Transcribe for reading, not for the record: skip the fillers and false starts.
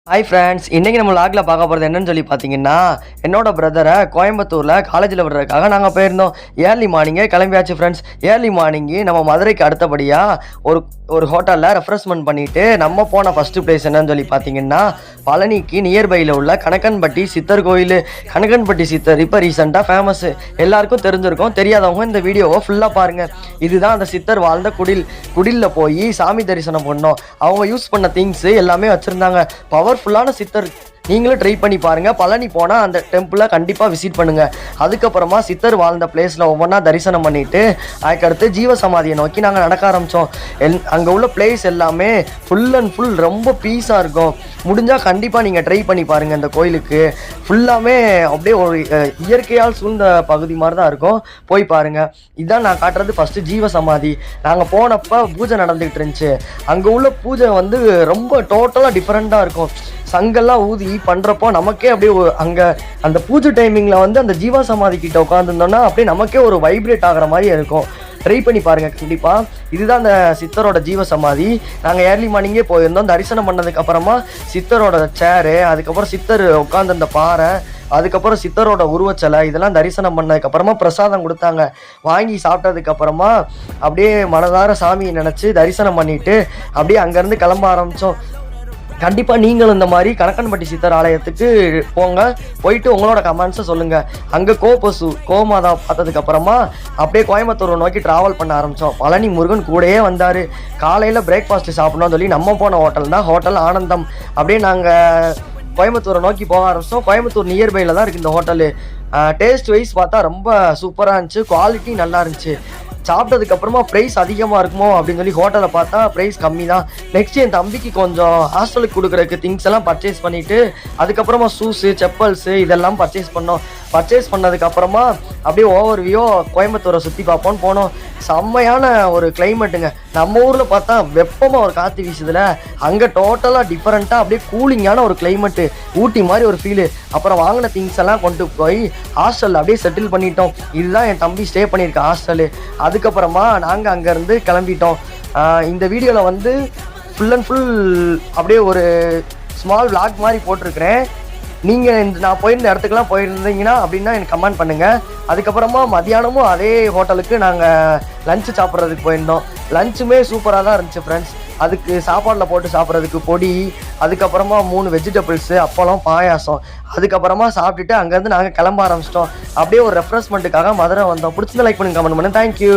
Hi friends, இன்றைக்கி நம்ம லாகில் பார்க்க போகிறது என்னன்னு சொல்லி பார்த்தீங்கன்னா, என்னோட பிரதரை கோயம்புத்தூரில் காலேஜில் விடுறதுக்காக நாங்கள் போயிருந்தோம். ஏர்லி மார்னிங்கே கிளம்பியாச்சு ஃப்ரெண்ட்ஸ். ஏர்லி மார்னிங்கு நம்ம மதுரைக்கு அடுத்தபடியாக ஒரு ஹோட்டலில் ரெஃப்ரெஷ்மெண்ட் பண்ணிவிட்டு நம்ம போன ஃபஸ்ட்டு பிளேஸ் என்னன்னு சொல்லி பார்த்தீங்கன்னா, பழனிக்கு நியர்பையில் உள்ள கணக்கன்பட்டி சித்தர் கோயில். கணக்கன்பட்டி சித்தர் இப்போ ரீசெண்டாக ஃபேமஸ்ஸு, எல்லாருக்கும் தெரிஞ்சிருக்கும். தெரியாதவங்க இந்த வீடியோவை ஃபுல்லாக பாருங்கள். இதுதான் அந்த சித்தர் வாழ்ந்த குடிலில் போய் சாமி தரிசனம் பண்ணோம். அவங்க யூஸ் பண்ண திங்ஸு எல்லாமே வச்சுருந்தாங்க. பவர்ஃபுல்லான சித்தர், நீங்களும் ட்ரை பண்ணி பாருங்கள். பழனி போனால் அந்த டெம்பிளை கண்டிப்பாக விசிட் பண்ணுங்கள். அதுக்கப்புறமா சித்தர் வாழ்ந்த பிளேஸில் ஒவ்வொன்றா தரிசனம் பண்ணிவிட்டு அதுக்கடுத்து ஜீவசமாதியை நோக்கி நாங்கள் நடக்க ஆரம்பித்தோம். அங்கே உள்ள பிளேஸ் எல்லாமே ஃபுல் அண்ட் ஃபுல் ரொம்ப பீஸாக இருக்கும். முடிஞ்சால் கண்டிப்பாக நீங்கள் ட்ரை பண்ணி பாருங்கள். இந்த கோயிலுக்கு ஃபுல்லாமே அப்படியே ஒரு இயற்கையால் சூழ்ந்த பகுதி மாதிரி தான் இருக்கும். போய் பாருங்கள். இதுதான் நான் காட்டுறது ஃபஸ்ட்டு ஜீவசமாதி. நாங்கள் போனப்போ பூஜை நடந்துக்கிட்டு இருந்துச்சு. அங்கே உள்ள பூஜை வந்து ரொம்ப டோட்டலாக டிஃப்ரெண்ட்டாக இருக்கும். சங்கெல்லாம் ஊதி பண்ணுறப்போ நமக்கே அப்படியே அங்கே அந்த பூஜை டைமிங்கில் வந்து அந்த ஜீவா சமாதி கிட்ட உட்காந்துருந்தோன்னா அப்படியே நமக்கே ஒரு வைப்ரேட் ஆகிற மாதிரி இருக்கும். ட்ரை பண்ணி பாருங்கள் கண்டிப்பாக. இதுதான் அந்த சித்தரோட ஜீவ சமாதி. நாங்கள் ஏர்லி மார்னிங்கே போயிருந்தோம். தரிசனம் பண்ணதுக்கப்புறமா சித்தரோட சேரு, அதுக்கப்புறம் சித்தர் உட்காந்து அந்த பாறை, அதுக்கப்புறம் சித்தரோட உருவச்சலை, இதெல்லாம் தரிசனம் பண்ணதுக்கப்புறமா பிரசாதம் கொடுத்தாங்க. வாங்கி சாப்பிட்டதுக்கப்புறமா அப்படியே மனதார சாமியை நினச்சி தரிசனம் பண்ணிவிட்டு அப்படியே அங்கேருந்து கிளம்ப ஆரம்பித்தோம். கண்டிப்பாக நீங்களும் இந்த மாதிரி கணக்கன்பட்டி சித்தர் ஆலயத்துக்கு போங்க. போயிட்டு உங்களோட கமெண்ட்ஸை சொல்லுங்கள். அங்கே கோமாதா பார்த்ததுக்கப்புறமா அப்படியே கோயம்புத்தூரை நோக்கி ட்ராவல் பண்ண ஆரம்பித்தோம். பழனி முருகன் கூடயே வந்தார். காலையில் பிரேக்ஃபாஸ்ட்டு சாப்பிட்ணும்னு சொல்லி நம்ம போன ஹோட்டல் தான் ஹோட்டல் ஆனந்தம். அப்படியே நாங்கள் கோயம்புத்தூரை நோக்கி போக ஆரம்பித்தோம். கோயம்புத்தூர் நியர்பையில் தான் இருக்குது இந்த ஹோட்டலு. டேஸ்ட் வைஸ் பார்த்தா ரொம்ப சூப்பராக இருந்துச்சு. குவாலிட்டி நல்லா இருந்துச்சு. சாப்பிட்டதுக்கப்புறமா ப்ரைஸ் அதிகமாக இருக்குமோ அப்படின்னு சொல்லி ஹோட்டலில் பார்த்தா ப்ரைஸ் கம்மி தான். நெக்ஸ்ட் என் தம்பிக்கு கொஞ்சம் ஹாஸ்டலுக்கு கொடுக்குறதுக்கு திங்ஸ் எல்லாம் பர்ச்சேஸ் பண்ணிவிட்டு அதுக்கப்புறமா ஷூஸு, செப்பல்ஸு இதெல்லாம் பர்ச்சேஸ் பண்ணோம். பர்ச்சேஸ் பண்ணதுக்கப்புறமா அப்படியே ஓவர் வியூ கோயம்புத்தூரை சுற்றி பார்ப்போன்னு போனோம். செம்மையான ஒரு கிளைமேட்டுங்க. நம்ம ஊரில் பார்த்தா வெப்பமாக ஒரு காற்று வீசுதில்ல, அங்கே டோட்டலாக டிஃப்ரெண்ட்டாக அப்படியே கூலிங்கான ஒரு கிளைமேட்டு, ஊட்டி மாதிரி ஒரு ஃபீலு. அப்புறம் வாங்கின திங்ஸ் எல்லாம் கொண்டு போய் ஹாஸ்டலில் அப்படியே செட்டில் பண்ணிட்டோம். இதுதான் என் தம்பி ஸ்டே பண்ணியிருக்க ஹாஸ்டலு. அதுக்கப்புறமா நாங்கள் அங்கேருந்து கிளம்பிட்டோம். இந்த வீடியோவில் வந்து ஃபுல் அண்ட் ஃபுல் அப்படியே ஒரு ஸ்மால் விளாக் மாதிரி போட்டிருக்கிறேன். நீங்கள் நான் போயிருந்த இடத்துக்குலாம் போயிருந்தீங்கன்னா அப்படின்னா எனக்கு கமெண்ட் பண்ணுங்கள். அதுக்கப்புறமா மதியானமும் அதே ஹோட்டலுக்கு நாங்கள் லஞ்சு சாப்பிட்றதுக்கு போயிருந்தோம். லஞ்சுமே சூப்பராக தான் இருந்துச்சு ஃப்ரெண்ட்ஸ். அதுக்கு சாப்பாடில் போட்டு சாப்பிட்றதுக்கு பொடி, அதுக்கப்புறமா 3 வெஜிடபிள்ஸு, அப்பளம், பாயாசம். அதுக்கப்புறமா சாப்பிட்டுட்டு அங்கேருந்து நாங்கள் கிளம்ப ஆரம்பிச்சிட்டோம். அப்படியே ஒரு ரெஃப்ரெஷ்மெண்ட்டுக்காக மதுரை வந்தோம். பிடிச்சிருந்தா லைக் பண்ணுங்க, கமெண்ட் பண்ணுங்கள். தேங்க்யூ.